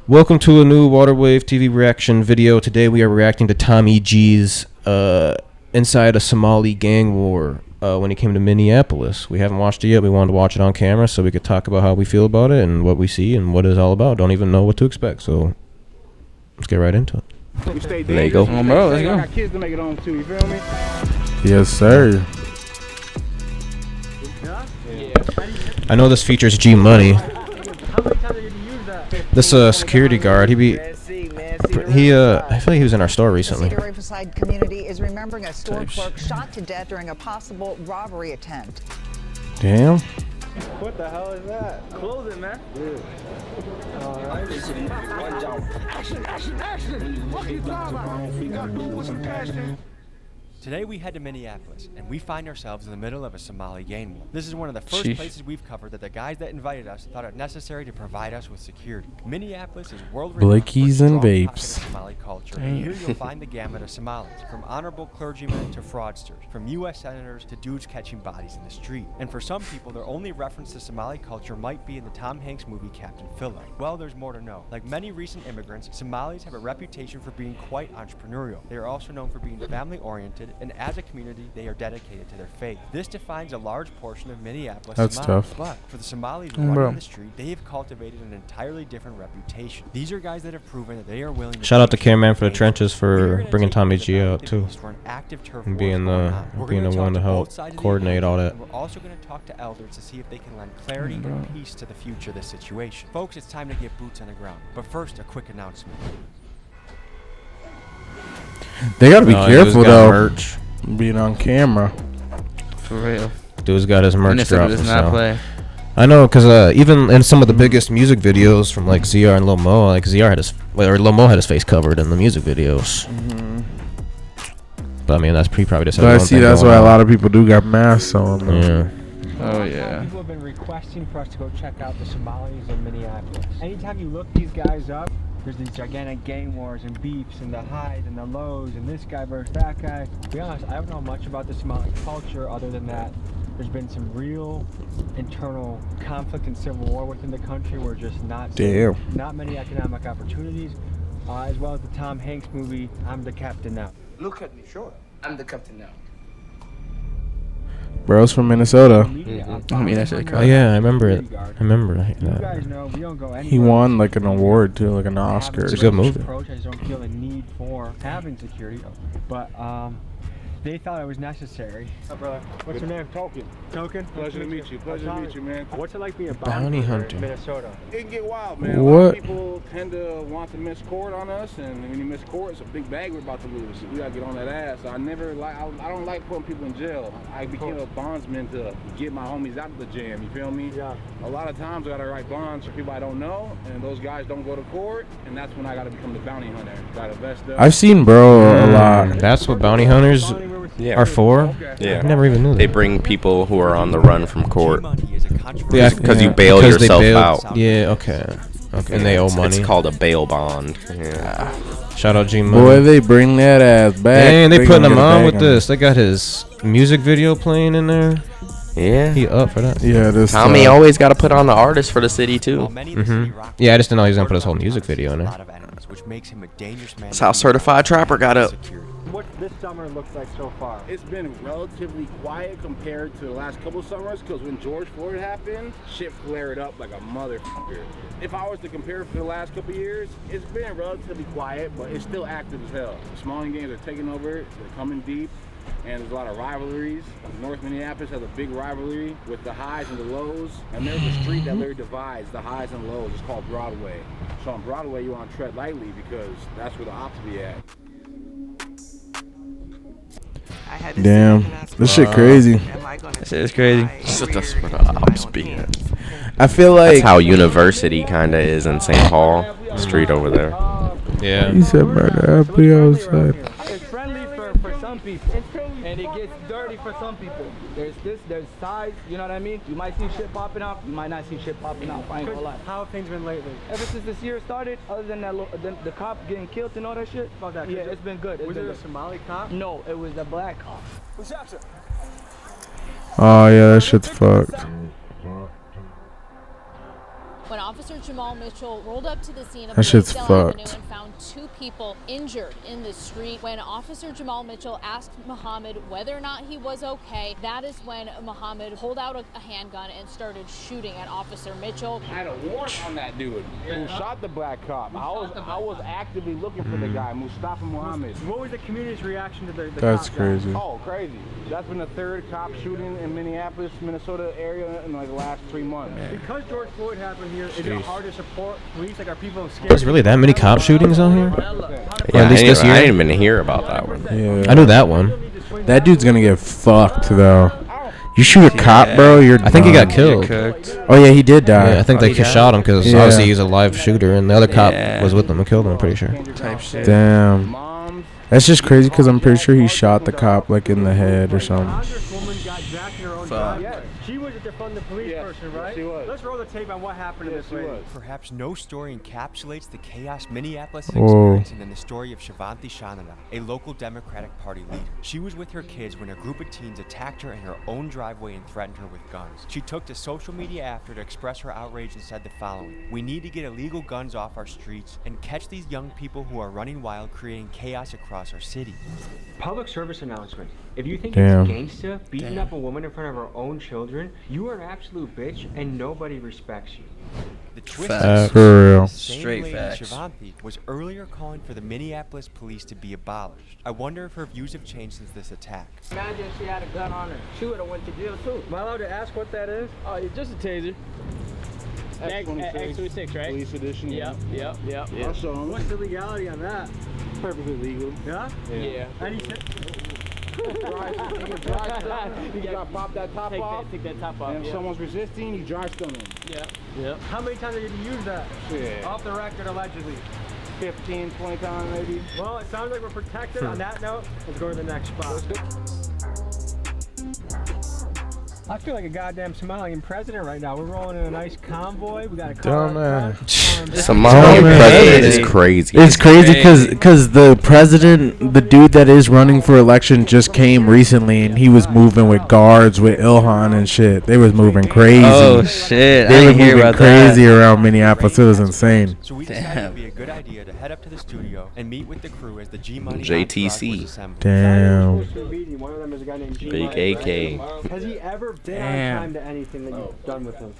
Welcome to a new Waterwave TV reaction video. Today we are reacting to tommy's inside a Somali gang war when he came to Minneapolis. We haven't watched it yet. We wanted to watch it on camera so we could talk about how we feel about it and what we see and what it's all about. Don't even know what to expect, so let's get right into it. There you go. Oh, bro, let's go. I got kids to make it home too, you feel me? Yes, sir. I know this features G Money. This security guard, I feel like he was in our store recently. The Riverside community is remembering a store clerk shot to death during a possible robbery attempt. Damn. What the hell is that? Close it, man. Yeah. All right. Action, action, action. What are you talking about? You gotta do with some passion. Today we head to Minneapolis, and we find ourselves in the middle of a Somali gang war. This is one of the first places we've covered that the guys that invited us thought it necessary to provide us with security. Minneapolis is world-renowned for its and strong vapes. Somali culture, and here you'll find the gamut of Somalis, from honorable clergymen to fraudsters, from U.S. senators to dudes catching bodies in the street. And for some people, their only reference to Somali culture might be in the Tom Hanks movie Captain Phillip. Well, there's more to know. Like many recent immigrants, Somalis have a reputation for being quite entrepreneurial. They are also known for being family-oriented, and as a community, they are dedicated to their faith. This defines a large portion of Minneapolis. That's Somali. tough. But for the Somalis running the street, they have cultivated an entirely different reputation. These are guys that have proven that they are willing to... Shout out to Cameraman for the Trenches for bringing Tommy G out too, and being the one to help coordinate all that. We're also going to talk to elders to see if they can lend clarity and peace to the future of this situation. Folks, it's time to get boots on the ground. But first, a quick announcement. They gotta be careful though. Merch. Being on camera. For real. Dude's got his merch drop. Does not play. I know, cause even in some of the biggest music videos from like ZR and Lil Mo, like ZR had his, or Lil Mo had his face covered in the music videos. But I mean, that's probably just. But I see that's why a lot of people do got masks on. Yeah. Oh yeah. People have been requesting for us to go check out the Somalis in Minneapolis. Anytime you look these guys up, there's these gigantic gang wars and beefs and the highs and the lows and this guy versus that guy. To be honest, I don't know much about the Somali culture other than that there's been some real internal conflict and civil war within the country. We're just not many economic opportunities, as well as the Tom Hanks movie, I'm the Captain Now. Look at me, sure. I'm the captain now. Bro's from Minnesota. I mean, that's really cool. Oh yeah, I remember it. I remember that. You guys know we don't go anywhere. He won like an award too, like an Oscar. It's a good movie. I just don't feel the need for having security, but they thought it was necessary. Brother, what's your name? Token. Token? Pleasure to meet you. Pleasure to meet you, man. What's it like being a Bounty hunter in Minnesota? It can get wild, man. A lot What? of people tend to want to miss court on us, and when you miss court, it's a big bag we're about to lose. We gotta get on that ass. I don't like putting people in jail. I became a bondsman to get my homies out of the jam. You feel me? Yeah. A lot of times I gotta write bonds for people I don't know, and those guys don't go to court, and that's when I gotta become the bounty hunter. Gotta vest up. I've seen Bro a lot. That's what bounty hunters are for? Okay. I never even knew that. They bring people who are on the run from court. Yeah, because you bail yourself out. Yeah, okay. Okay, and they owe money. It's called a bail bond. Yeah. Shout out G Money. Boy, they bring that ass back. Dang, they putting gonna him get a on bag with him. this. They got his music video playing in there. Yeah. He up for that. Yeah, this Tommy always got to put on the artist for the city too. Yeah, I just didn't know he was gonna put his whole music video in there. That's how Certified Trapper got up. What this summer looks like so far? It's been relatively quiet compared to the last couple summers, because when George Floyd happened, shit flared up like a motherfucker. If I was to compare for the last couple years, it's been relatively quiet, but it's still active as hell. The Somali gangs are taking over, they're coming deep, and there's a lot of rivalries. North Minneapolis has a big rivalry with the highs and the lows, and there's a street that literally divides the highs and lows. It's called Broadway. So on Broadway, you want to tread lightly because that's where the ops be at. Damn, this shit crazy. This is crazy. So that's where the ops be at. I feel like That's how University kind of is in St. Paul Street over there. Yeah. he said, "Murder, I'll be outside." It's friendly for some people, and it gets dirty for some people. There's sides, you know what I mean? You might see shit popping up, you might not see shit popping up, I ain't gonna lie. How have things been lately? Ever since this year started, other than that, the cop getting killed and all that shit, yeah, it's been good. Was it a Somali cop? No, it was a black cop. Who's that, sir? Oh yeah, that shit's fucked. When Officer Jamal Mitchell rolled up to the scene of That shit's Blaisdell Avenue fucked. and found 2 people injured in the street. When Officer Jamal Mitchell asked Muhammad whether or not he was okay, that is when Muhammad pulled out a handgun and started shooting at Officer Mitchell. I had a warrant on that dude who shot the black cop. I was actively looking for the guy, Mustafa Muhammad. What was the community's reaction to the That's cop crazy. Oh, crazy. That's been the 3rd cop shooting in Minneapolis, Minnesota area in like the last 3 months. Because George Floyd happened here, is it hard to support police? Like, are people scared? There's really that many cop shootings on here? Yeah, at least this year? I didn't even hear about that one. Yeah. I knew that one. That dude's gonna get fucked though. You shoot a cop, bro. You're. I think he got done. killed. Oh yeah, he did die. Yeah, I think they shot him because Yeah. obviously he's a live shooter, and the other cop Yeah. was with him and killed him. I'm pretty sure. Type shit. Damn. That's just crazy because I'm pretty sure he shot the cop like in the head or something. Congresswoman got jacked in her own Fuck. driveway. She was a defund the police person, right? she was. Let's roll the tape on what happened to this lady. Perhaps no story encapsulates the chaos Minneapolis is Whoa. experiencing than the story of Shivanti Shanana, a local Democratic Party leader. She was with her kids when a group of teens attacked her in her own driveway and threatened her with guns. She took to social media after to express her outrage and said the following: "We need to get illegal guns off our streets and catch these young people who are running wild, creating chaos across our city." Public service announcement. If you think Damn. it's gangsta beating up a woman in front of her own children, you are an absolute bitch and nobody respects you. The twist Facts. For real. the same Straight lady, facts. Shivanti, was earlier calling for the Minneapolis police to be abolished. I wonder if her views have changed since this attack. Imagine if she had a gun on her. She would have went to jail too. Am I allowed to ask what that is? Oh, it's just a taser. X26, right? Police edition. Yep. I'll show him. What's the legality on that? Perfectly legal. Yeah? Yeah. Any You gotta pop that top off. Take that top off. And if someone's resisting, you dry stun them. Yep. How many times did you use that? Yeah. Off the record, allegedly. 15, 20 times maybe. Well, it sounds like we're protected. On that note, let's go to the next spot. I feel like a goddamn Somalian president right now. We're rolling in a nice convoy. We got a car. Somali president is crazy. It's crazy because the president, the dude that is running for election, just came recently and he was moving with guards with Ilhan and shit. They was moving crazy. Oh shit! I They were didn't hear moving about crazy that. around Minneapolis. It was insane. So we decided it would be a good idea to head up to the studio and meet with the crew as the G-Money JTC. entourage was assembled. Damn. One of them is a guy named Big AK. Has he ever been Damn. on time to anything that you've done with him?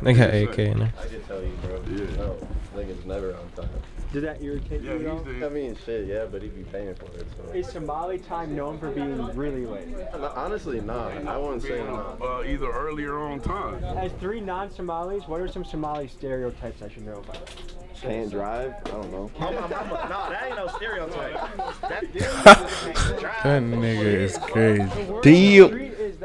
They got AK in there. I can tell you, bro. No, nigga's never on time. Did that irritate you at all? I mean, shit, yeah, but he'd be paying for it. So. Is Somali time known for being really late? Honestly, nah. I wouldn't say nah. Either early or on time. As 3 non-Somalis, what are some Somali stereotypes I should know about? Can't drive? I don't know. Nah, that ain't no stereotype. That nigga is crazy.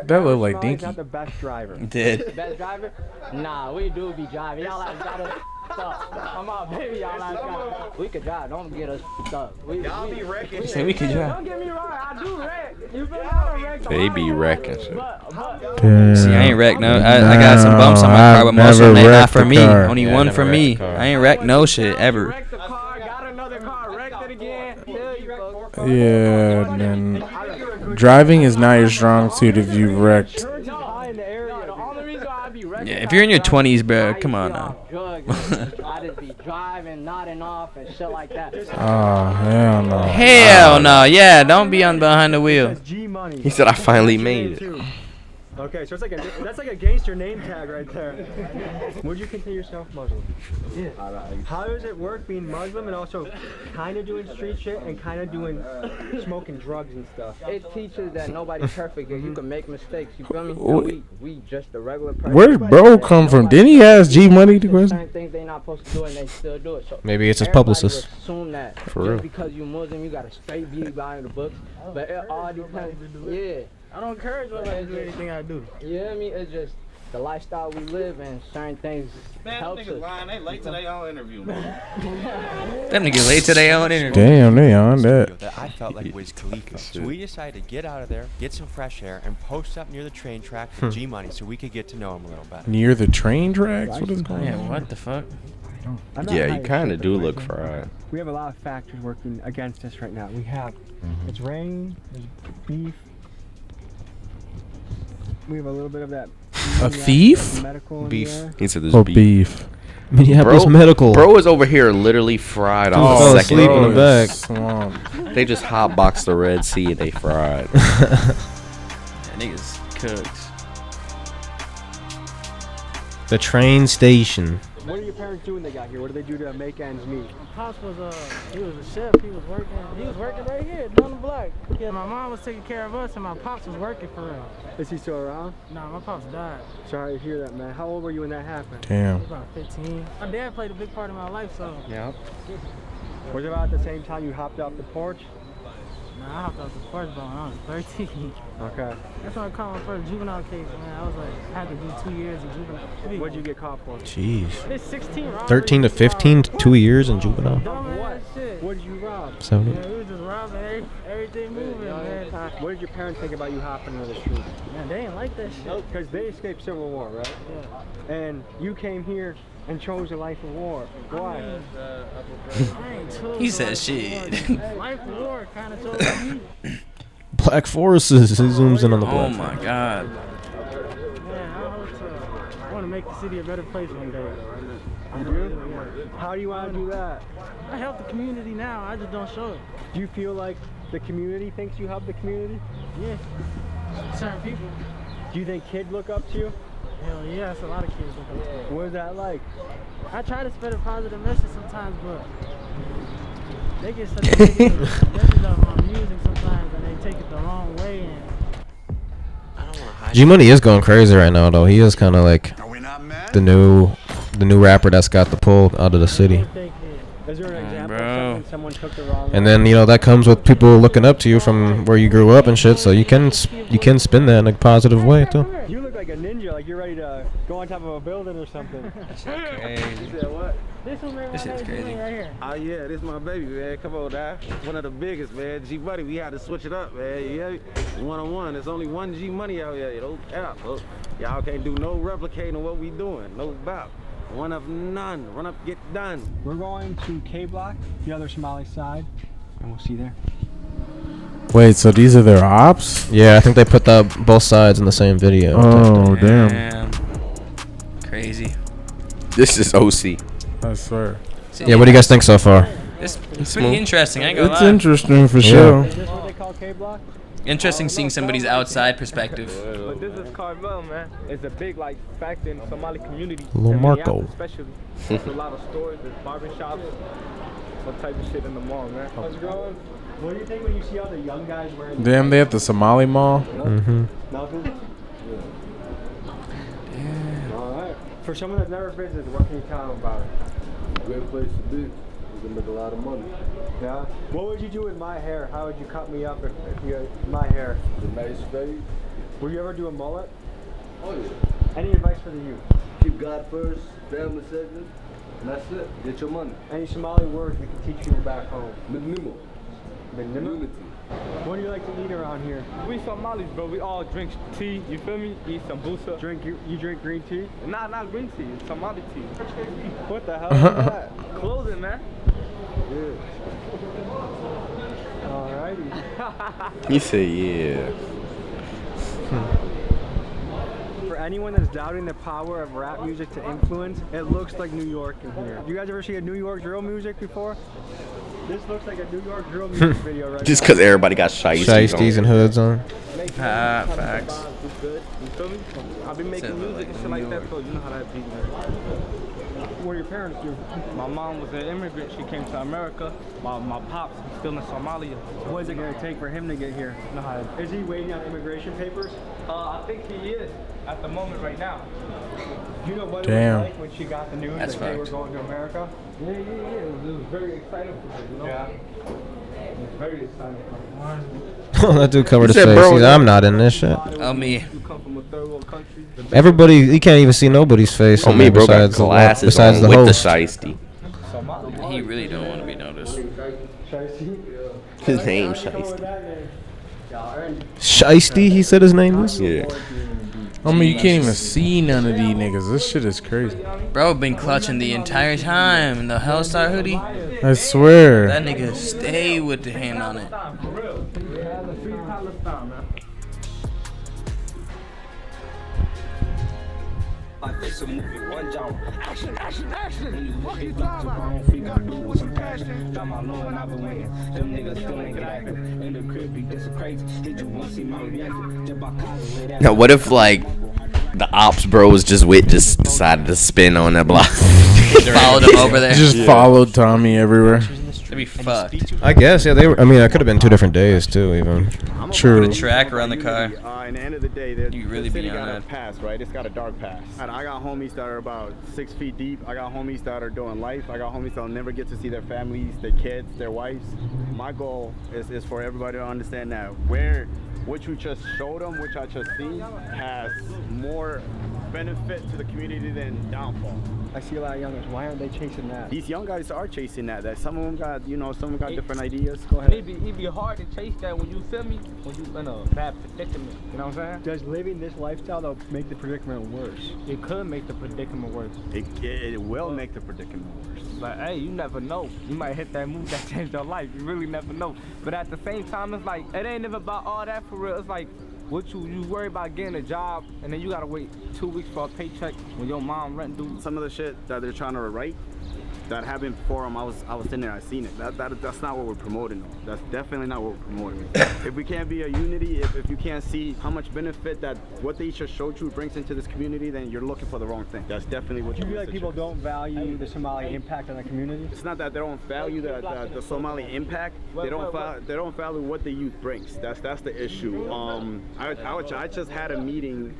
That look like Dinky. Not the best driver. Did. Best driver? Nah, we do be driving. Y'all like gotta stop. Come on, baby. Y'all like gotta. We could drive. Don't get us up. Y'all be wrecking. Say we could drive. Don't get me wrong. I do wreck. You feel me? I don't wreck. They be wrecking shit. Damn. See, I ain't wrecked no. I got some bumps on my car, but most of them ain't not for me. Only Yeah, I one never for wrecked me. a car. I ain't wrecked no shit ever. Wrecked the car. Got another car. Wrecked it again. Tell you, folks. Yeah, man. Driving is not your strong suit if you've wrecked. No, the only reason why I be wrecking. Yeah, if you're in your 20s, bro, come on now. I just be driving, nodding off, and shit like that. Oh, hell no. Hell no. Yeah, don't be on behind the wheel. G-Money. He said I finally made it. Okay, so it's like that's like a gangster name tag right there. Would you consider yourself Muslim? Yeah. How does it work being Muslim and also kind of doing street shit and kind of doing smoking drugs and stuff? It teaches that nobody's perfect and you can make mistakes. You feel me? And we just a regular person. Where did bro come from? Didn't he ask G Money the question? Certain things they not supposed to do and they still do it. So Maybe it's his everybody publicist. Assume that For just real. because you Muslim, you gotta straight be behind the books. But it all depends. Yeah. I don't encourage nobody to do anything I do. Yeah, I mean it's just the lifestyle we live and certain things help us. They late to their own interview, man. Them niggas late to their own interview. Damn, they on that. That I felt like Wiz Khalifa. So we decided to get out of there, get some fresh air, and post up near the train track for G-Money so we could get to know him a little better. Near the train tracks? What is going Yeah, on? what the fuck? Yeah, you kind of do look fried. We have a lot of factors working against us right now. We have it's rain, there's beef. We have a little bit of that A thief? Beef. He said there's Oh, beef. beef. Minneapolis Medical. Bro is over here literally fried Dude off fell the second. asleep in the back. Swamp. They just hotboxed the Red Sea and they fried. That nigga's cooked. The train station. What did your parents do when they got here? What did they do to make ends meet? Pops was he was a chef. He was working right here down the block. Yeah, my mom was taking care of us, and my pops was working for real. Is he still around? Nah, my pops died. Sorry to hear that, man. How old were you when that happened? I Damn. was about 15. My dad played a big part in my life, so. Yeah. Was it about the same time you hopped off the porch? Nah, I hopped off the porch when I was 13. Okay. That's when I caught my first juvenile case, man. I was like, I had to do 2 years in juvenile. What'd you get caught for? Jeez. It's 16 robberies. 13 to 15, 2 years in juvenile. Dumbass shit. What did you rob? 70. Yeah, we was just robbing everything moving, man. What did your parents think about you hopping into the street? Man, they ain't like that shit. Because they escaped Civil War, right? Yeah. And you came here and chose a life of war. Why? I ain't chose He said life shit. of war. Life of war kind of chose me. Black Forces. He zooms in on the Oh black. my god. Man, I want to make the city a better place one day. You do? How do you want to do that? I help the community now. I just don't show it. Do you feel like the community thinks you help the community? Yeah. Certain people. Do you think kids look up to you? Hell yeah, it's a lot of kids look up to me. What is that like? I try to spread a positive message sometimes, but they get such a negative message off my music sometimes, and they take it the wrong way. And G Money is going crazy right now, though. He is kind of like the new rapper that's got the pull out of the city. Is there an example bro. of something someone took the wrong And way? then that comes with people looking up to you from where you grew up and shit. So you can spin that in a positive way too. You look like a ninja, like you're ready to go on top of a building or something. Crazy. You said what? this one, man, This shit's crazy. right here. Oh yeah, this my baby, man. Come on now. One of the biggest, man. G Money, we had to switch it up, man. Yeah, one-on-one. There's only one G Money out here, you know. Yeah, y'all can't do no replicating of what we doing. No doubt. One of none. Run up, get done. We're going to K Block, the other Somali side, and we'll see you there. Wait, so these are their ops? Yeah, I think they put both sides in the same video. Oh, damn. Crazy. This is OC. I swear. Yeah, what do you guys think so far? It's pretty interesting. I ain't gonna It's lie. interesting for sure. Is this what they call K Block? Interesting seeing somebody's outside perspective. But this is Carvel, man. It's a big fact in Somali community. Lil in Marco. Minneapolis especially. There's a lot of stores, there's barbershops, all type of shit in the mall, man. How's it going? What do you think when you see all the young guys wearing? Damn, they at the Somali mall? Mm-hmm. Nothing. All right. For someone that's never visited, what can you tell them about it? Great place to be. You can make a lot of money. Yeah. What would you do with my hair? How would you cut me up if you had my hair? The nice fade. Would you ever do a mullet? Oh yeah. Any advice for the youth? Keep God first, family second, and that's it. Get your money. Any Somali words we can teach you back home? Minimo. Unity. What do you like to eat around here? We Somalis, bro. We all drink tea, you feel me? Eat sambusa. You drink green tea? Nah, not green tea. It's Somali tea. What the hell is that? Clothing, man. Alrighty. He said, yeah. For anyone that's doubting the power of rap music to influence, it looks like New York in here. You guys ever see a New York drill music before? This looks like a New York drill music video right Just now. because everybody got shiesties and hoods on. Facts. You good? You feel me? I've been making music and shit like that, so you know how that be, man. What do your parents do? My mom was an immigrant. She came to America. My pops is still in Somalia. What is it going to take for him to get here? You know how it Is he waiting on immigration papers? I think he is at the moment right now. Do you know what Damn. it was like when she got the news That's that they were fucked. going to America? Yeah. It was very exciting for her, you know? Yeah. It was very exciting. That dude covered his said, face. bro, He's, I'm not in this shit. Oh, me. You come from a third world country. Everybody, you can't even see nobody's face. Oh, in me, there bro, got besides glasses besides on the with host. the shiesty. He really don't want to be noticed. His name shiesty. Shiesty, he said his name was. Yeah. I mean, you can't even see none of these niggas. This shit is crazy. Bro, been clutching the entire time in the Hellstar hoodie. I swear. That nigga stay with the hand on it. It's a movie, one jump. Action, action, action. Fuck you talking about? You gotta do with some passion. Drop my low and I've been waiting. Them niggas still ain't get active. In the crib, be this crazy. Hit you once, see my reaction. Just by college, lay that. Now, what if like the ops bros just decided to spin on that block? Followed him over there. Just followed Tommy everywhere. That'd be fucked. I guess, yeah, they were. I mean, it could have been 2 different days too, even. True. Put a track around the car. In the end of the day, You really the city be on got a that. pass, right? It's got a dark pass. And I got homies that are about 6 feet deep. I got homies that are doing life. I got homies that'll never get to see their families, their kids, their wives. My goal is for everybody to understand that what you just showed them, which I just seen, has more benefit to the community than downfall. I see a lot of youngers. Why aren't they chasing that? These young guys are chasing that. Some of them got, some of them got different ideas. Go ahead. It'd be hard to chase that when you feel me, when you in a bad predicament. You know what I'm saying? Does living this lifestyle though make the predicament worse? It could make the predicament worse. It will make the predicament worse. But hey, you never know. You might hit that move that changed your life. You really never know. But at the same time, it's like it ain't even about all that for real. It's like what you worry about getting a job and then you gotta wait 2 weeks for a paycheck when your mom rent due. Some of the shit that they're trying to write that happened before them, I was in there, I seen it. That's not what we're promoting though. That's definitely not what we're promoting. If we can't be a unity, if you can't see how much benefit that what they just showed you brings into this community, then you're looking for the wrong thing. That's definitely what Do you you're feel like people don't value the Somali impact on the community? It's not that they don't value the Somali impact. They don't value what the youth brings. That's the issue. I just had a meeting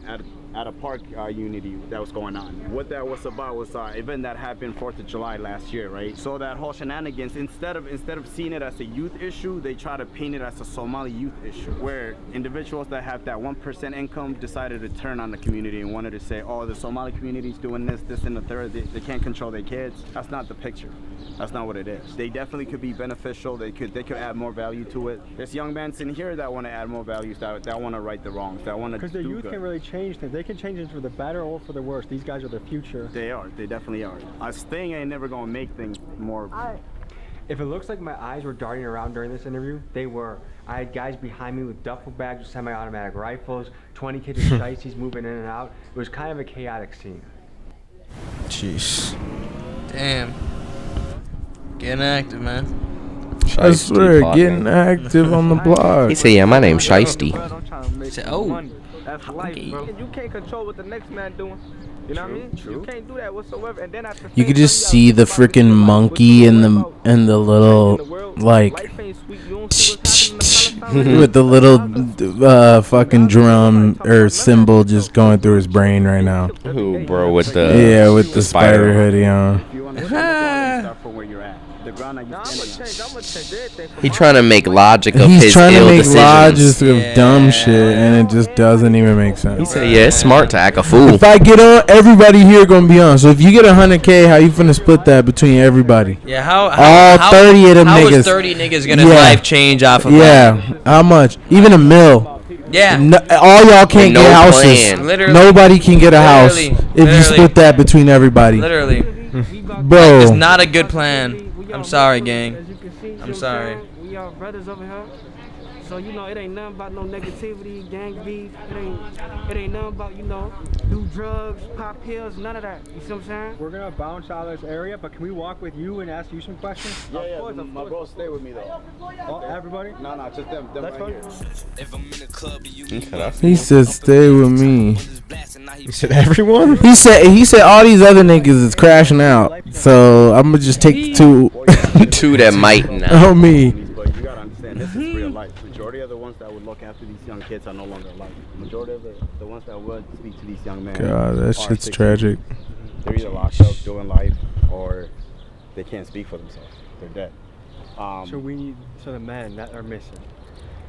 at a park unity that was going on. What that was about was an event that happened 4th of July last year, right? So that whole shenanigans, instead of seeing it as a youth issue, they try to paint it as a Somali youth issue, where individuals that have that 1% income decided to turn on the community and wanted to say, oh, the Somali community's doing this, and the third, they can't control their kids. That's not the picture. That's not what it is. They definitely could be beneficial. They could add more value to it. There's young men in here that want to add more values, that want to right the wrongs, that want to do good. Because the youth can really change things. They can change it for the better or for the worse. These guys are the future. They are. They definitely are. Us thing ain't never gonna make things more. If it looks like my eyes were darting around during this interview, they were. I had guys behind me with duffel bags with semi-automatic rifles, 20 kids with shiesties moving in and out. It was kind of a chaotic scene. Jeez. Damn. Getting active, man. I swear, getting active on the block. He said, yeah, my name's Shiesty. He said, oh. That's life, bro. You can't control what the next man doing. You know what I mean? True. You can't do that whatsoever. And then at the You same could just time, see the freaking monkey and the little like life ain't sweet. You don't see what's happening in Palestine. with the little fucking drum or cymbal just going through his brain right now. Who, bro, with the with the spider hoodie on. If you want to start from where you're at, the ground that you're standing on. He trying to make logic of He's his trying to ill make decisions. logic of dumb shit, and it just doesn't even make sense. He said, yeah, it's smart to act a fool. If I get on, everybody here gonna be on. So if you get 100K, how you finna split that between everybody? Yeah, how all 30 of them how niggas? How is 30 niggas gonna life change off of that? How much? Even a mil. Yeah. No, all y'all can't get houses. Plan. Literally. Nobody can get a house if you split that between everybody. Literally. Bro. It's not a good plan. I'm sorry, gang. I'm sorry. We are brothers over here. So, you know, it ain't nothing about no negativity, gang beef. It ain't nothing about, you know, do drugs, pop pills, none of that. You see what I'm saying? We're going to bounce out of this area, but can we walk with you and ask you some questions? Yeah, my bro stay with me though. Oh, everybody? No, just them right here. If I'm in the club, you He said, "Stay with me." He said, "Everyone." He said, "All these other niggas is crashing out, so I'm gonna just take two that might not." Oh me. But you gotta understand, this is real life. Majority of the ones that would look after these young kids are no longer alive. Majority of the ones that would speak to these young men. God, that shit's tragic. They're either locked up doing life, or they can't speak for themselves. They're dead. So the men that are missing.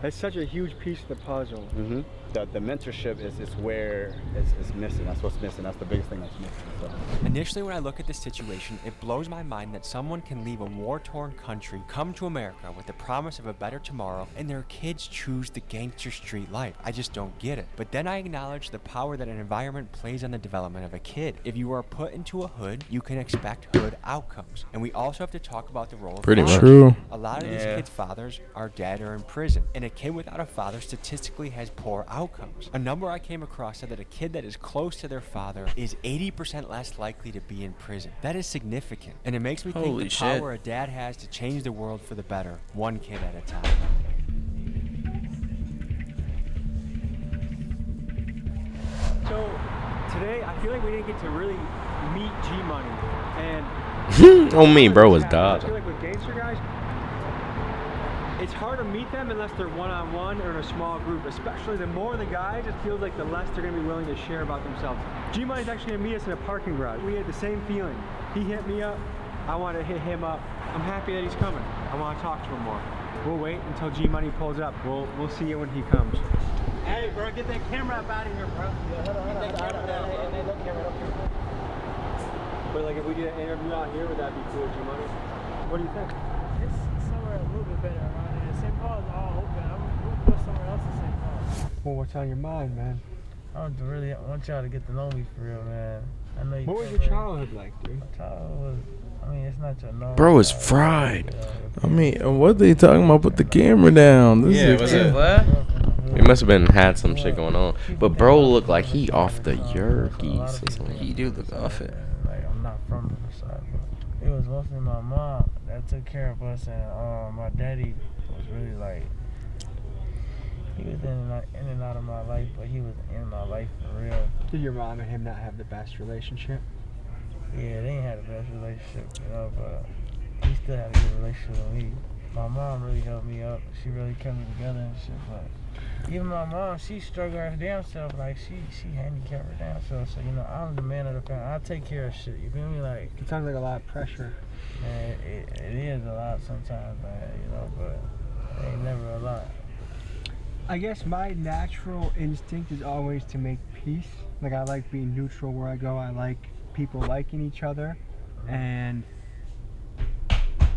That's such a huge piece of the puzzle. Mm-hmm. The mentorship is where it's missing. That's what's missing. That's the biggest thing that's missing. So. Initially, when I look at this situation, it blows my mind that someone can leave a war-torn country, come to America with the promise of a better tomorrow, and their kids choose the gangster street life. I just don't get it. But then I acknowledge the power that an environment plays on the development of a kid. If you are put into a hood, you can expect hood outcomes. And we also have to talk about the role of Pretty fathers. much. True. A lot of these kids' fathers are dead or in prison. And a kid without a father statistically has poor outcomes. A number I came across said that a kid that is close to their father is 80% less likely to be in prison. That is significant, and it makes me think the power a dad has to change the world for the better, one kid at a time. So today, I feel like we didn't get to really meet G-Money, and On me, bro, was dog. I feel like with gangster guys, it's hard to meet them unless they're one-on-one or in a small group. Especially the more the guys, it feels like the less they're gonna be willing to share about themselves. G-Money's actually gonna meet us in a parking garage. We had the same feeling. He hit me up. I want to hit him up. I'm happy that he's coming. I want to talk to him more. We'll wait until G-Money pulls up. We'll see you when he comes. Hey, bro, get that camera up out of here, bro. But like, if we did an interview out here, would that be cool, G-Money? What do you think? It's somewhere a little bit better around here. St. Paul is all open. We'll go somewhere else in St. Paul. Well, what's on your mind, man? I want y'all to get to know me for real, man. I know you. What was your childhood like, dude? Childhood was, I mean, it's not your normal. Bro is fried. I mean, what are they talking about? Put the camera down. This is was it what? He must have had some shit going on. But bro looked like he off the yerkies or something. He do look off it. Like, I'm not from the side, but it was mostly my mom that took care of us, and my daddy was really like, he was in and out of my life, but he was in my life for real. Did your mom and him not have the best relationship? Yeah, they ain't had the best relationship, you know, but he still had a good relationship with me. My mom really helped me up. She really kept me together and shit, but even my mom, she struggled her damn self. Like, she handicapped her damn self. So, you know, I'm the man of the family. I take care of shit, you feel me? Like, it sounds like a lot of pressure. Man, it is a lot sometimes, man, you know, but it ain't never a lot. I guess my natural instinct is always to make peace. Like, I like being neutral where I go. I like people liking each other. And,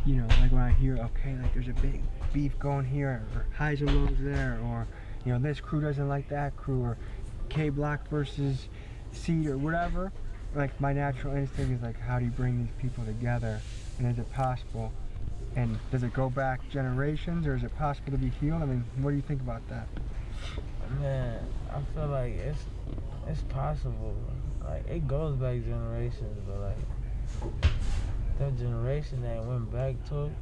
you know, like when I hear, okay, like there's a big beef going here, or highs and lows there, or, you know, this crew doesn't like that crew, or K Block versus Seed or whatever. Like, my natural instinct is like, how do you bring these people together? And is it possible? And does it go back generations, or is it possible to be healed? I mean, what do you think about that? Man, I feel like it's possible. Like, it goes back generations, but like that generation that went back to it,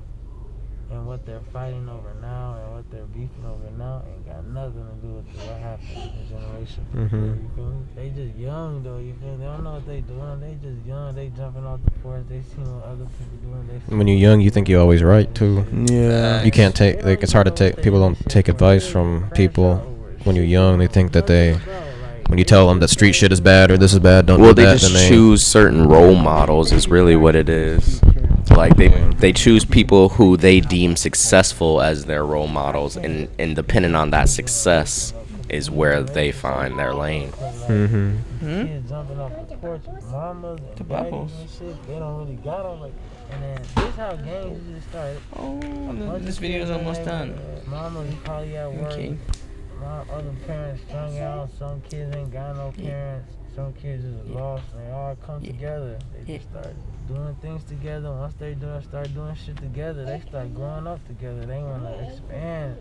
and what they're fighting over now and what they're beefing over now ain't got nothing to do with what happened in the generation before, you feel me? They just young though, you feel me? They don't know what they doing. They just young. They jumping off the porch. They seen what other people doing. When you're young, you think you're always right too. Yeah. You can't take, like, it's hard to take, people don't take advice from people when you're young. They think that when you tell them that street shit is bad or this is bad, don't do that. Well, they just choose certain role models is really what it is. Like, they choose people who they deem successful as their role models, and depending on that success is where they find their lane. Kids jumping off the porch, mamas and daddies and shit, they don't really got them. Like, and then this how games usually started. Oh, this video is almost done. Mamas probably at work. Okay. Other parents strung out. Some kids ain't got no parents. Some kids is lost. And they all come together. They just start doing things together. Once they start doing shit together, they start growing up together. They want to expand.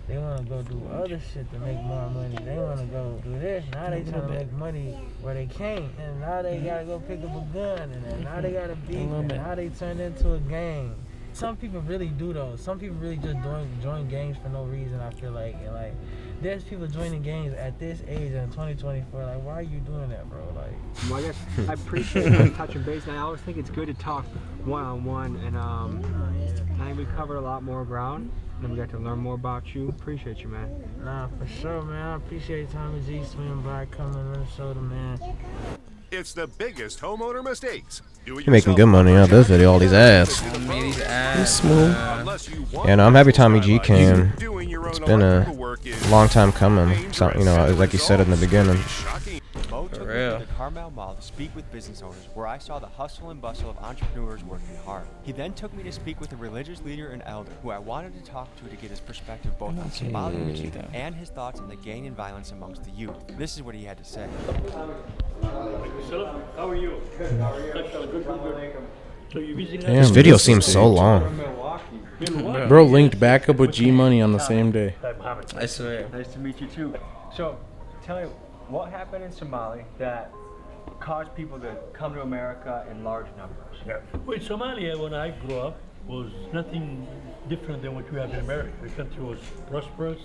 They want to go do other shit to make more money. They want to go do this. Now they trying to make money where they can't. And now they got to go pick up a gun. And then now they got to beat. And now they turn into a gang. Some people really do though. Some people really just join gangs for no reason, I feel like. And like, there's people joining gangs at this age in 2024. Like, why are you doing that, bro? Like, well, I guess I appreciate touching base. And I always think it's good to talk one-on-one. And I think we covered a lot more ground. And we got to learn more about you. Appreciate you, man. Nah, for sure, man. I appreciate Tommy G swinging by, coming to Minnesota, man. It's the biggest homeowner mistakes. You're making good money out of this video, all these ads. He's smooth. Yeah, no, I'm happy Tommy G came. It's been a long time coming. So, you know, like you said in the beginning. Mo took me to the Carmel Mall to speak with business owners, where I saw the hustle and bustle of entrepreneurs working hard. He then took me to speak with a religious leader and elder, who I wanted to talk to get his perspective both on Somali issues and his thoughts on the gang and violence amongst the youth. This is what he had to say. This video seems so long. lucky. Bro linked back up with G Money on the same day. I swear. Nice to meet you too. So, tell me, what happened in Somali that caused people to come to America in large numbers? Yeah. Well, Somalia, when I grew up, was nothing different than what we have in America. The country was prosperous.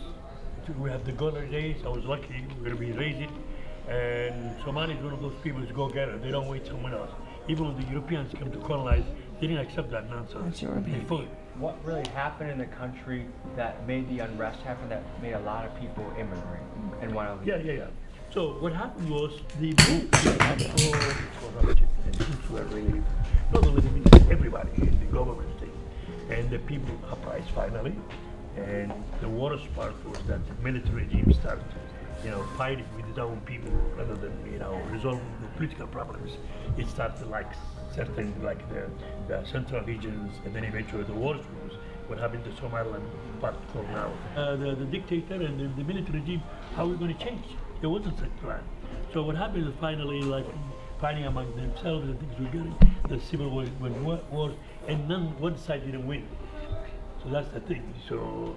We have the golden days. I was lucky to be raised. And Somalia is one of those people who go get it. They don't wait someone else. Even when the Europeans come to colonize, they didn't accept that nonsense. What really happened in the country that made the unrest happen, that made a lot of people immigrate and want to leave? Yeah. So what happened was the not only the ministry, everybody in the government thing, and the people uprised finally. And the worst part was that the military regime started, fighting with its own people rather than, resolving the political problems. It started like certain, like the central regions, and then eventually the worst was what happened to Somaliland, part called now. The dictator and the military regime, how are we going to change? There wasn't such plan. So what happened is finally, like fighting among themselves and things were getting, the civil war, and one side didn't win. So that's the thing. So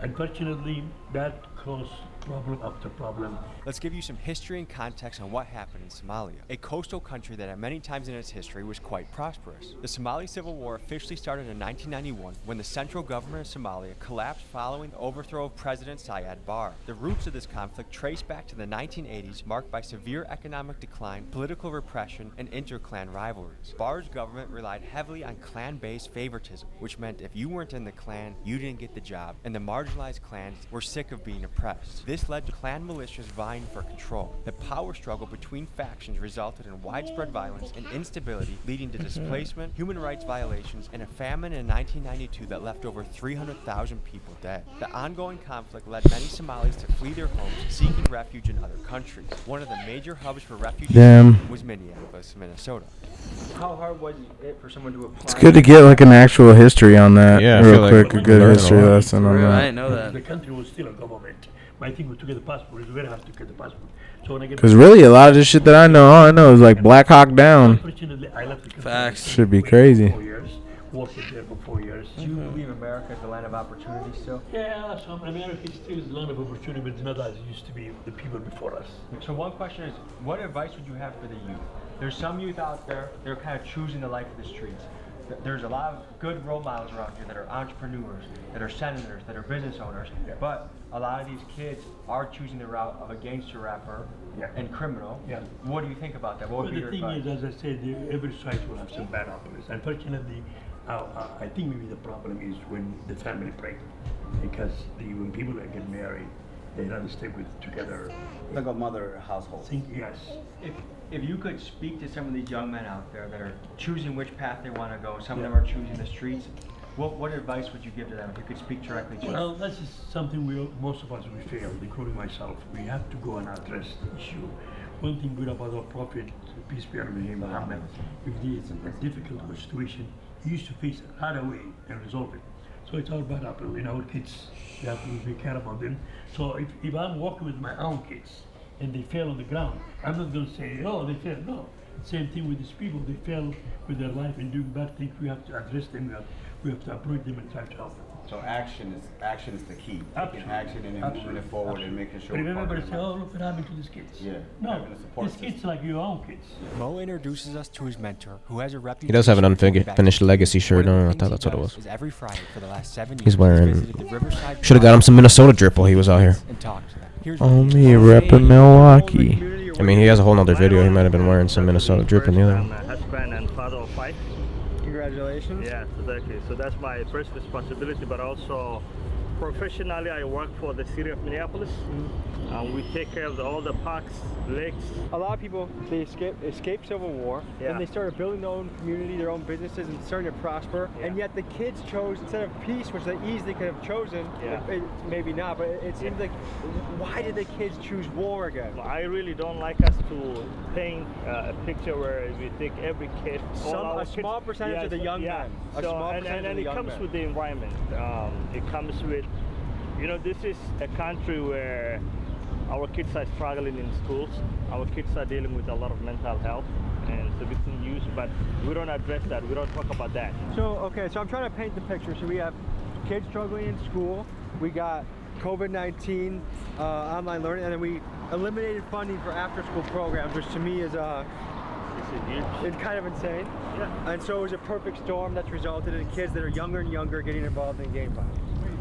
unfortunately, that caused problem after problem. Let's give you some history and context on what happened in Somalia, a coastal country that at many times in its history was quite prosperous. The Somali Civil War officially started in 1991 when the central government of Somalia collapsed following the overthrow of President Siad Barre. The roots of this conflict trace back to the 1980s, marked by severe economic decline, political repression, and inter-clan rivalries. Barre's government relied heavily on clan-based favoritism, which meant if you weren't in the clan, you didn't get the job, and the marginalized clans were sick of being oppressed. This led to clan militias vying for control. The power struggle between factions resulted in widespread violence and instability, leading to displacement, human rights violations, and a famine in 1992 that left over 300,000 people dead. The ongoing conflict led many Somalis to flee their homes, seeking refuge in other countries. One of the major hubs for refugees was Minneapolis, Minnesota. How hard was it for someone to apply? It's good to get like an actual history on that. Yeah, real quick, a good history lesson on that. I didn't know that. The country was still a government. My thing was to get the passport. It's very hard to get the passport. So when I get, Because really, a lot of this shit that I know, all I know is like Black Hawk Down. Unfortunately, I left the country. Facts. Should be crazy. 4 years, worked there for 4 years. Do you believe America is the land of opportunity still? Yeah, so America still is a land of opportunity, but it's not as it used to be the people before us. So one question is, what advice would you have for the youth? There's some youth out there, they're kind of choosing the life of the streets. There's a lot of good role models around here that are entrepreneurs, that are senators, that are business owners, but a lot of these kids are choosing the route of a gangster rapper and criminal. What do you think about that? What would be your advice? The thing is, as I said, every side will have some bad apples. Unfortunately, I think maybe the problem is when the family break, because when people get married, they rather stay together. Like a mother household. Yes. If you could speak to some of these young men out there that are choosing which path they want to go, some of them are choosing the streets, what advice would you give to them if you could speak directly to them? Well, that's just something most of us we failed, including myself. We have to go and address the issue. One thing good about our prophet, peace be upon him, Muhammad, if there's a difficult situation, he used to face it right away and resolve it. So it's our bad apple in our kids. We have to be care about them. So if I'm walking with my own kids and they fell on the ground, I'm not going to say, oh, they fell. No. Same thing with these people. They fell with their life and doing bad things. We have to address them. We have to approach them and try to help them. So action is the key. Taking action and then moving it forward and making sure. But remember to say, oh, look what happened to these kids. Yeah. No, these kids like your own kids. Mo introduces us to his mentor, who has a reputation. He does have an unfinished legacy shirt on. I thought that's what it was. Every Friday for the last 7 years, He's wearing. Should have got him some Minnesota drip while he was out here. Oh, me repping Milwaukee. I mean, he has a whole nother video. He might have been wearing some Minnesota drip in the other one. Husband and father of 5. Congratulations. Yes, exactly. So that's my first responsibility, but also professionally I work for the city of Minneapolis. We take care of all the parks, lakes. A lot of people, they escape civil war, and they started building their own community, their own businesses, and starting to prosper. And yet the kids chose, instead of peace, which they easily could have chosen, maybe not, but it seems like, why did the kids choose war again? I really don't like us to paint a picture where we take every kid, a small percentage of the young men. And it comes with the environment. It comes with, this is a country where our kids are struggling in schools. Our kids are dealing with a lot of mental health and substance use, but we don't address that. We don't talk about that. So, okay, so I'm trying to paint the picture. So we have kids struggling in school. We got COVID-19, online learning, and then we eliminated funding for after-school programs, which to me is it's kind of insane. Yeah. And so it was a perfect storm that's resulted in kids that are younger and younger getting involved in game violence.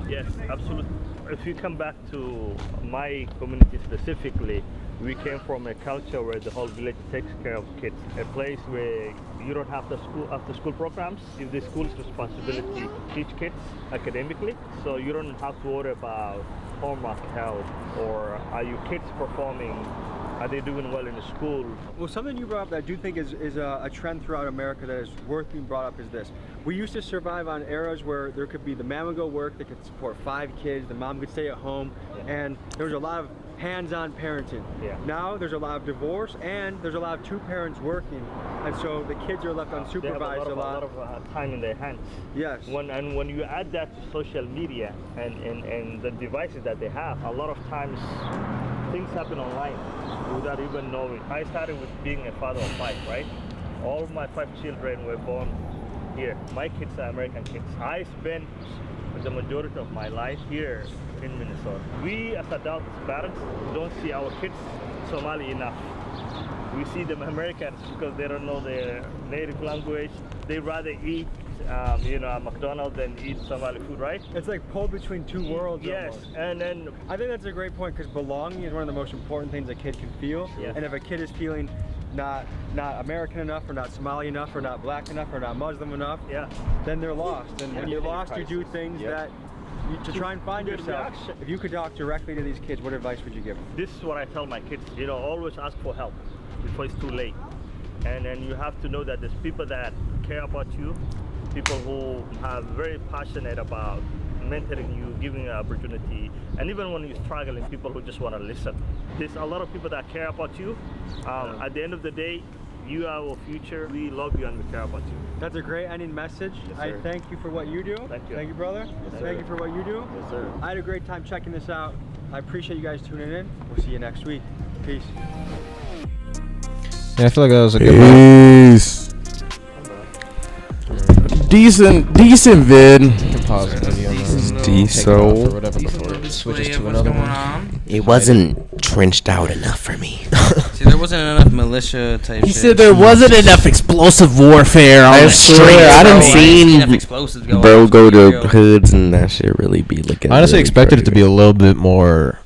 Yes, absolutely. If you come back to my community specifically, we came from a culture where the whole village takes care of kids. A place where you don't have the after school programs. It's the school's responsibility to teach kids academically. So you don't have to worry about homework help or are your kids performing? Are they doing well in the school? Well, something you brought up that I do think is a trend throughout America that is worth being brought up is this. We used to survive on eras where there could be the man would go work, they could support 5 kids, the mom could stay at home, and there was a lot of hands-on parenting. Yeah. Now there's a lot of divorce and there's a lot of 2 parents working, and so the kids are left unsupervised they have a lot of time in their hands. Yes. When you add that to social media and the devices that they have, a lot of times things happen online without even knowing. I started with being a father of 5, right? All my 5 children were born here. My kids are American kids. I spent the majority of my life here in Minnesota. We as adults, parents, don't see our kids Somali enough. We see them Americans because they don't know their native language. They rather eat McDonald's than eat Somali food, right? It's like pulled between 2 worlds. Yes, almost. and then I think that's a great point because belonging is one of the most important things a kid can feel. Yeah. And if a kid is feeling not American enough, or not Somali enough, or not black enough, or not Muslim enough, then they're lost. And when you're lost, you do things that to try and find yourself. If you could talk directly to these kids, what advice would you give them? This is what I tell my kids. Always ask for help before it's too late. And then you have to know that there's people that care about you, people who are very passionate about mentoring you, giving you an opportunity, and even when you're struggling, people who just want to listen. There's a lot of people that care about you. At the end of the day, you are our future. We love you and we care about you. That's a great ending message. Yes, I sir. thank you for what you do. Thank you. Thank you, brother. Yes, thank sir. you for what you do. Yes, sir. I had a great time checking this out. I appreciate you guys tuning in. We'll see you next week. Peace. Yeah, I feel like that was a good one. Peace. Decent vid. Pause the video. Diesel. Or whatever before it switches to another one. It wasn't trenched out enough for me. See, there wasn't enough militia type He shit. said there wasn't enough explosive warfare on the street. I done enough seen explosives go bro off. go to hoods and that shit really be looking. I honestly really expected it to crazy. be a little bit more,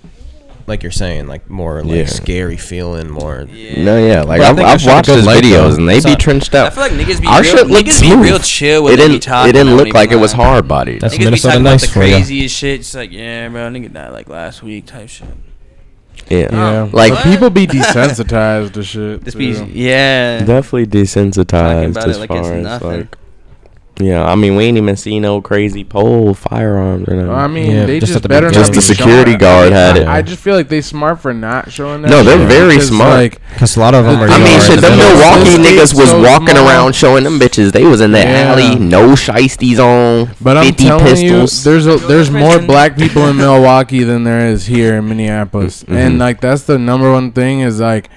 like you're saying, like more like scary feeling, more. No, yeah, like But I I've think it showed a watched good his light, videos though. and they be trenched out. I feel like niggas be Our real, shit looked niggas be smooth. real chill when It they be didn't. talking. It didn't I look don't like it even was lie. hard bodied. That's Niggas be Minnesota talking about nice the for you. craziest shit. It's like, yeah, bro, nigga died like last week type shit. Yeah, Like like people be desensitized to shit. Just be, too. yeah. definitely desensitized about it as like far it's as nothing. like. Yeah, I mean, we ain't even seen no crazy pole firearms or nothing. I mean, Yeah, they just just at the better beginning. not Just be the security showing- guard had it. I just feel like they smart for not showing that. No, they're shit very because, smart. Like, Because a lot of them are. I mean, young shit, in them the middle. Milwaukee This niggas state's was so walking small. around showing them bitches. They was in the Yeah. alley, no shiesties on, but I'm 50 telling pistols. you, there's more black people in Milwaukee than there is here in Minneapolis, and like that's the number one thing is like.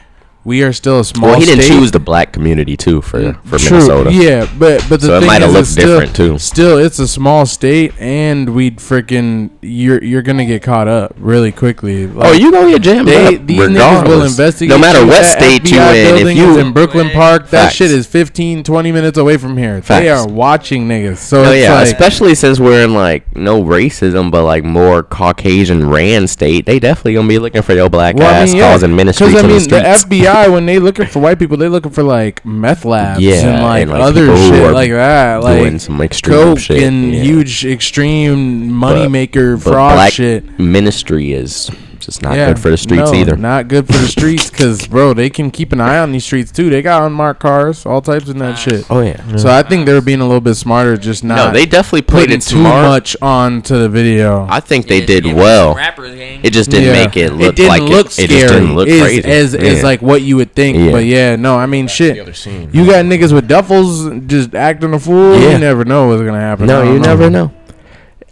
We are still a small Well, he didn't state. choose the black community too for True, Minnesota. yeah, but the So it thing might have is, looked it's still, different, too. Still, it's a small state, and we'd freaking you're gonna get caught up really quickly. Oh, you gonna get jammed up These niggas will regardless. investigate. No matter you. what That state you FBI in, if building you is in Brooklyn Park, that Facts. shit is 15, 20 minutes away from here. They Facts. are watching niggas. So Oh it's yeah, like, especially since we're in like no racism, but like more Caucasian Rand state, they definitely gonna be looking for your black ass causing ministry to I the mean, streets. the FBI when they looking for white people, they looking for like meth labs and like and, like, other people who shit are like that, doing like some extreme coke shit, and yeah. huge extreme money maker But fraud black shit. ministry is just not good for the streets no, either. Not good for the streets because, bro, they can keep an eye on these streets too. They got unmarked cars, all types of that shit. Oh yeah. So I think they were being a little bit smarter, just not. No, they definitely played putting it too smart. much onto the video. I think they did well. It just didn't make it look like look it just didn't look crazy. As like what you would think. Yeah. But yeah, no, I mean shit. the other scene. You got niggas with duffels just acting a fool. Yeah. You never know what's gonna happen. No, you never know.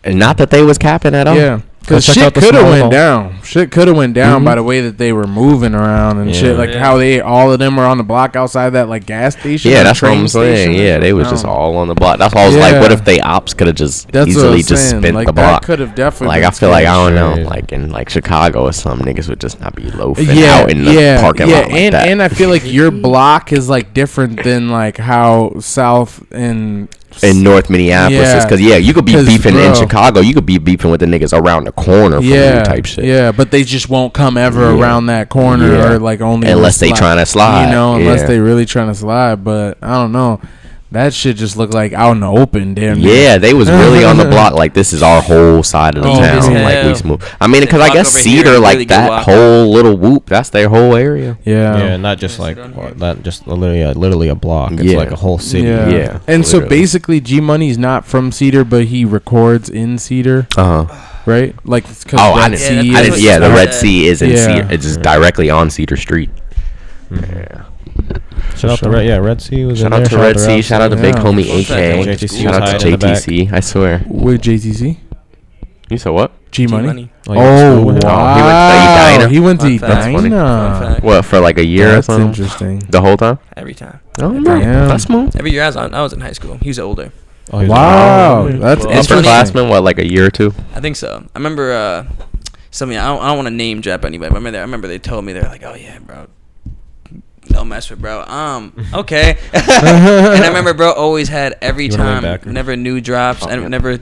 And not that they was capping at all. Yeah. Because shit could have went down. Shit could have went down by the way that they were moving around and shit. Like how all of them were on the block outside that like gas station. Yeah, that's what I'm saying. Yeah, they was just all on the block. That's why I was like, what if they ops could have just easily just spent like, the block? That could have definitely. Like I feel like I don't know, like in like Chicago or some niggas would just not be loafing out in the parking lot like that. And I feel like your block is like different than like how South and in North Minneapolis is because you could be beefing in Chicago, you could be beefing with the niggas around the corner from you type shit. Yeah, but they just won't come ever around that corner or like only unless they trying to slide. You know, unless they really trying to slide. But I don't know. That shit just looked like out in the open, damn. Yeah, they was really on the block. Like this is our whole side of the town. Like we smooth. I mean, because I guess Cedar, like that whole little whoop, that's their whole area. Yeah, not just like not just literally a block. It's like a whole city. Yeah. And so basically, G Money's not from Cedar, but he records in Cedar. Right? Like I didn't. Yeah, the Red Sea is in Cedar. It's just directly on Cedar Street. Yeah. Shout out to Red Sea was shout in there. Shout out to Red Sea. Shout out to Big Homie AK. Shout out to JTC. I swear. With JTC? You said what? G Money. Oh wow! He went to Edina. What, for like a year or something? That's interesting. The whole time? Every time. Oh man, that's smooth. Every year I was in high school. He was older. Oh, wow, that's upperclassman. What, like a year or two? I think so. I remember something. I don't want to name drop anybody. But I remember they told me, they're like, "Oh yeah, bro, don't mess with bro." Okay. And I remember bro always had every time, never new drops, and never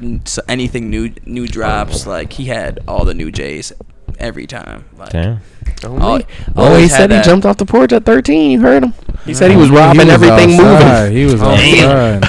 anything new drops. Like he had all the new J's every time. Like, damn. He said he jumped off the porch at 13. You heard him. He said he was robbing everything moving. He was outside.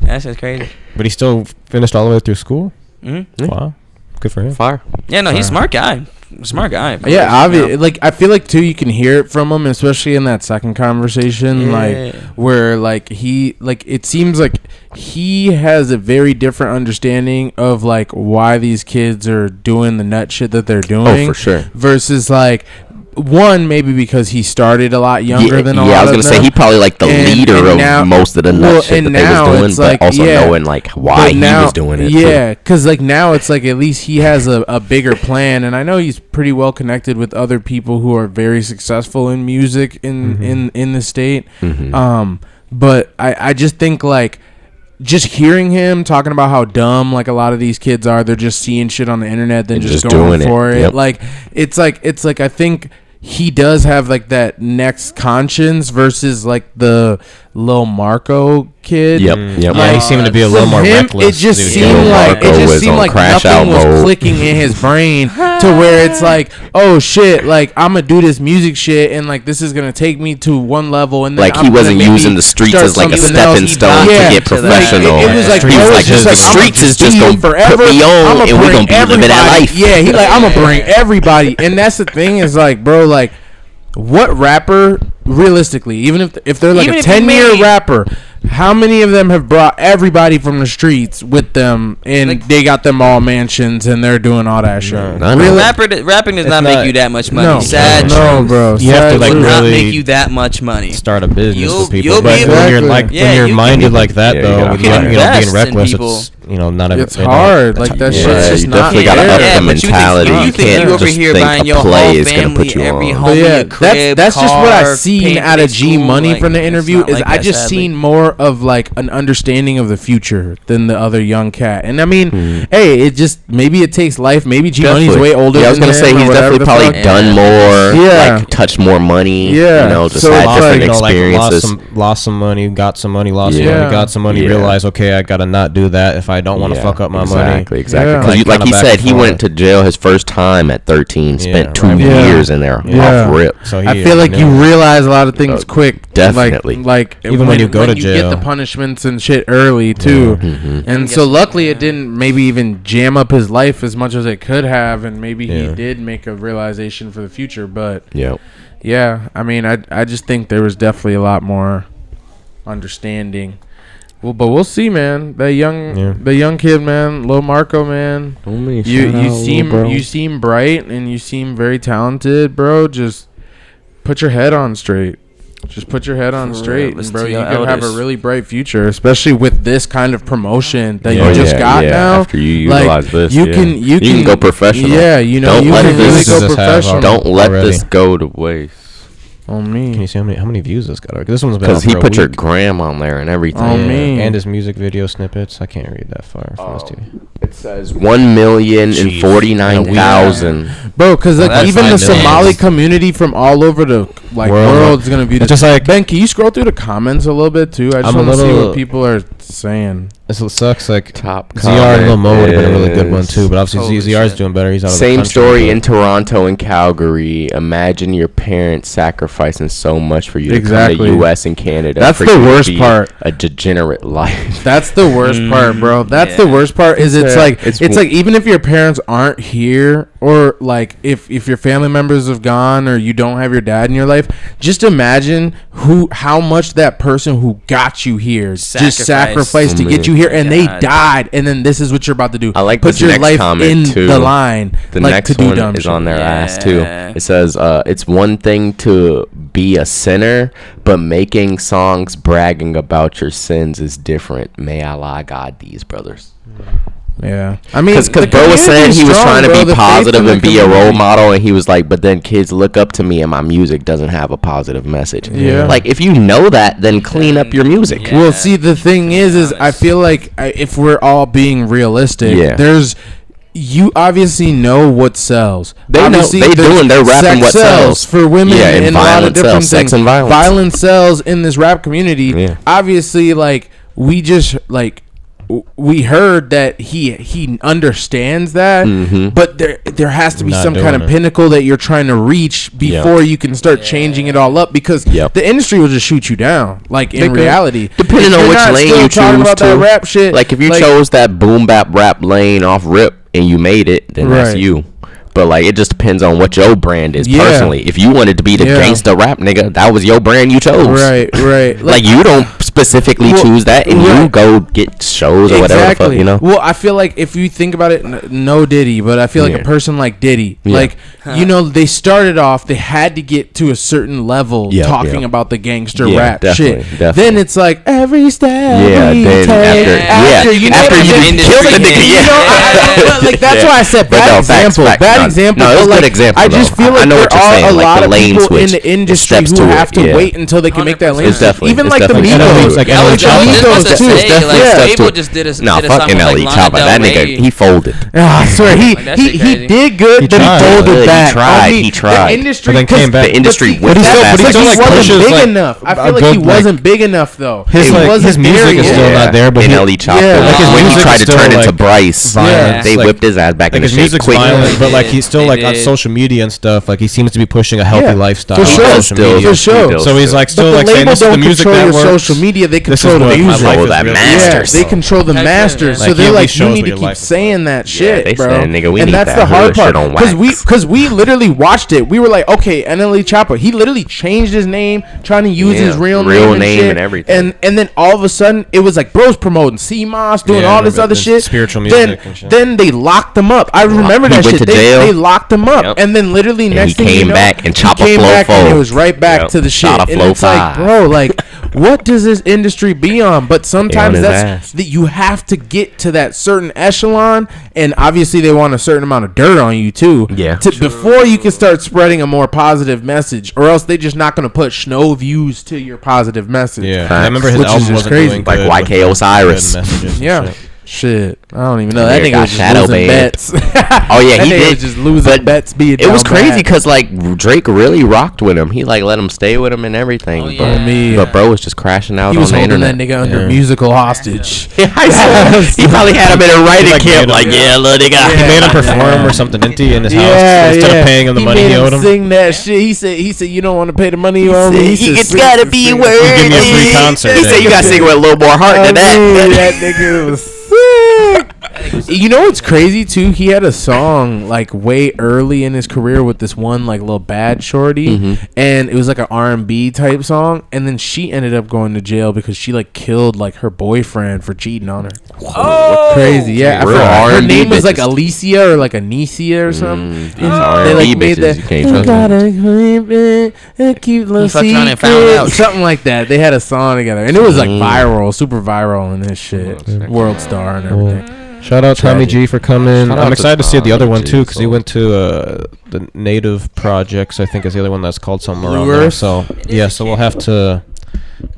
That's just crazy. But he still finished all the way through school. Mm-hmm. Wow, good for him. Fire. Yeah, no, he's a smart guy. Smart guy. Yeah, obviously. Like I feel like too, you can hear it from him, especially in that second conversation, like where like he like it seems like he has a very different understanding of like why these kids are doing the nut shit that they're doing. Oh, for sure. Versus like. One, maybe because he started a lot younger than a lot of them. Yeah, I was going to say, he probably like the leader of most of the nut shit that they was doing, but also knowing like why he was doing it. Yeah, because like now it's like at least he has a bigger plan, and I know he's pretty well connected with other people who are very successful in music in the state. But I just think like, just hearing him talking about how dumb like a lot of these kids are, they're just seeing shit on the internet then just going for it. Like it's like I think he does have like that next conscience versus like the Lil Marco kid. Like, he seemed to be a little more reckless. It just seemed like nothing was clicking in his brain to where it's like, oh shit, like I'm gonna do this music shit and like this is gonna take me to one level, and then like he wasn't using the streets as like a stepping stone to get professional. It was like the streets is just gonna put me on and we're gonna be living that life. Yeah, he like I'm gonna bring everybody, and that's the thing is like, bro, like what rapper realistically, even if they're like a 10-year rapper, how many of them have brought everybody from the streets with them and like, they got them all mansions and they're doing all that shit? Rapping does not make you that much money. No, bro. You have to like really not make you that much money. Start a business with people. But when you're like when you're minded like that though, you know, being reckless, it's not it's hard. Like that shit's just not. You definitely gotta up the mentality. You can't over here buying your whole family, every homie, a crib, that's just what I seen paint out of G Money like, from the interview. Is like I just seen more of like an understanding of the future than the other young cat. And I mean, hey, it just maybe it takes life. Maybe G Money's way older. Yeah, I was gonna say he's definitely probably done more. Yeah, like touched more money. Yeah, you know, just had different experiences. Lost some money, got some money, lost some money, got some money. Realized, okay, I gotta not do that if I don't want to fuck up my money. Exactly. Because like he said, he went to jail his first time at 13. Spent 2 years in there off rip. So I feel like you realize a lot of things quick. Definitely. Like even when you go to jail, you get the punishments and shit early too. And so luckily it didn't maybe even jam up his life as much as it could have, and maybe he did make a realization for the future. But yeah, I mean, I just think there was definitely a lot more understanding. Well, but we'll see, man. The young kid, man, Lil Marco, man. You seem bright and you seem very talented, bro. Just put your head on straight. Just put your head on straight, listen bro. to You your can have a elders. really bright future, especially with this kind of promotion that Oh, you just got now. After you Like, utilize this, you can go professional. Yeah, you know, Don't you let can really this go professional. Don't let already. this go to waste. On me. Can you see how many views this got? Because this one's been Because out he for a put your week. gram on there and everything. On me. And his music video snippets. I can't read that far from this TV. It says 1,049,000. Bro, because like that's even the 5 million. Somali community from all over the world is gonna be It's just like Ben. Can you scroll through the comments a little bit too? I just I'm a want to see little- what people are saying. This sucks. Like Top ZR and Lil Mo would have been a really good one is- too, but obviously Holy ZR's shit. doing better. He's out of the Same country, story but- in Toronto and Calgary. Imagine your parents sacrificing so much for you to come Exactly. to U.S. and Canada. That's for the you to worst be part. A degenerate life. That's the worst part, bro. That's the worst part. Is it's like it's like even if your parents aren't here, or like if your family members have gone, or you don't have your dad in your life, just imagine how much that person who got you here just sacrificed to get you here, and they died, and then this is what you're about to do. I like put this your next life comment in too. the line. The like, next to do one dumb is shit. on their ass too. It says, "It's one thing to be a sinner, but making songs bragging about your sins is different. May Allah guide these brothers." Yeah, I mean, because the bro was saying he community's was strong, trying to bro. be The faith positive in the and be a role community. model, and he was like, but then kids look up to me, and my music doesn't have a positive message. Yeah. Like if you know that, then clean up your music. Well, see, the thing is I feel like if we're all being realistic, you obviously know what sells. They know- Obviously, they there's doing- they're rapping sex what sells. for women, Yeah, and and a lot of violence different sells. Sex things. and violence. Violence sells in this rap community. Obviously, like we just like we heard that he understands that, but there has to be Not some kind doing of it. pinnacle that you're trying to reach before you can start changing it all up, because the industry will just shoot you down. Like in They could. reality, Depending If on you're which not lane still you talking choose about that to. rap shit, Like if you like- chose that boom bap rap lane off rip and you made it, then that's Right. you. But like it just depends on what your brand is Yeah. personally. If you wanted to be the Yeah. gangsta rap nigga, that was your brand you chose. Right. Like you don't specifically choose that, and you right. go get shows or whatever the fuck, you know. Well, I feel like if you think about it, no Diddy, but I feel like Yeah. a person like Diddy, Yeah. like you know, they started off, they had to get to a certain level Yeah, talking yeah. about the gangster Yeah, rap definitely, shit. definitely. Then it's like every step. Yeah, we then take, after you know, after and you then- kill the nigga, you know, like that's why I said But bad no, facts, example. facts. Bad No, example. No, it was but a like, good example. I just though. feel I like know there what you're are saying. a Like lot the of lane people in switch, the it industry steps who to it, have to yeah. wait until they can make that lane. It's definitely- Even it's like the definitely Migos, like El El Chapo. Migos That's too. what I was Like, Yeah. Fable just did a Nah, did a song fucking with, El like, Lana Chapa. Del That Rey. nigga, he folded. I swear Like, that shit he crazy. did good, He but tried. he folded He back. tried. I mean, He tried. The industry, But then came back. The industry but whipped he his still, ass. but he still like wasn't pushes, big like, enough. I a feel like he good, like- wasn't big enough though. His He like wasn't his music there is yet. still not there, but in he, El Chapo. Yeah, like his when he music tried is to still, turn into like, Bryce, violence, they like- whipped his ass back like in the his shape music's quick. violent, but like he's still They like on did. social media and stuff. Like he seems to be pushing a healthy lifestyle for on sure, social media. for sure. So he's like But still the like saying label this is the don't music control that your works. social media. They This is control the what my music. life Oh, is that really masters. Yeah, they control the Like, masters. like, So they're he like, you shows need what to your keep life is saying that Yeah, shit, they bro. said, nigga, we and need that's that the hard hood part shit on because wax. we literally watched it. We were like, okay, NLE Choppa. He literally changed his name, trying to use his real name and everything. And then all of a sudden, it was like bro's promoting CMOS, doing Yeah, I all this remember other the shit. spiritual Then music and shit. then they locked him up. I remember He that went shit. to jail. They locked him up, Yep. and then literally And next he thing you came know, back and he Choppa came Flow back and it 4. was right back Yep. to the shit. Shotta And Flow it's like, 5. bro, like, what does this industry be on? But sometimes his that's ass. that you have to get to that certain echelon, and obviously they want a certain amount of dirt on you too. Yeah. Before you can start spreading a more positive message, or else they just not gonna put no views to your positive message. Yeah, I remember his Which is album just wasn't crazy. doing Like good YK with Osiris. good messages and Yeah. shit. Shit, I don't even know. That That nigga nigga got was just shadow losing banned. bets. Oh yeah, That he nigga did. was just losing But bets. Being it was down crazy bad. because like Drake really rocked with him. He like let him stay with him and everything. Oh, but, yeah. Me. but bro was just crashing out He on was the holding internet. that nigga under Yeah. musical hostage. He probably had him in a writing Like, camp. made Like, him- yeah, little nigga. He made him perform or something, didn't he, in his house instead of paying him the money made he owed him? Sing that shit. He said you don't want to pay the money you owe me. It's gotta be worth it. Give me a free concert. He said you gotta sing with a little more heart than that. That nigga was sick. You know what's crazy too? He had a song like way early in his career with this one like little bad shorty, and it was like an R&B type song. And then she ended up going to jail because she like killed like her boyfriend for cheating on her. Oh, crazy! Yeah, I Real forgot. Her R&B name was like bitches. Alicia or like Anicia or something. These R&B bitches, you can't trust them. A cute little He fucked around and found secret, out. something like that. They had a song together, and it was like viral, super viral, and this shit, world star and everything. Shout out Tommy Tragic. G for coming. Shout I'm out excited to to see the other Tommy one G, too, because he so- went to the Native Projects. I think is the other one that's called something around Blue there. Earth? So yeah, so we'll have to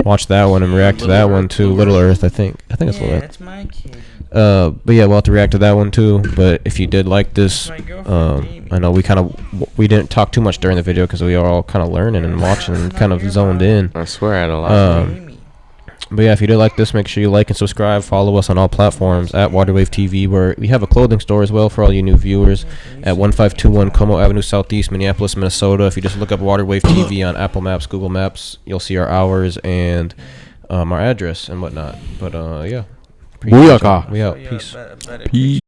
watch that one and react to that one too. Little Earth, I think it's Little Earth. That's my kid. But yeah, we'll have to react to that one too. But if you did like this, I know we didn't talk too much during the video because we are all kind of learning and watching and kind of zoned in. I swear I had a lot. But yeah, if you did like this, make sure you like and subscribe. Follow us on all platforms at Waterwave TV, where we have a clothing store as well for all you new viewers at 1521 Como Avenue Southeast, Minneapolis, Minnesota. If you just look up Waterwave TV on Apple Maps, Google Maps, you'll see our hours and our address and whatnot. But yeah. Booyaka. We out. Peace. Peace.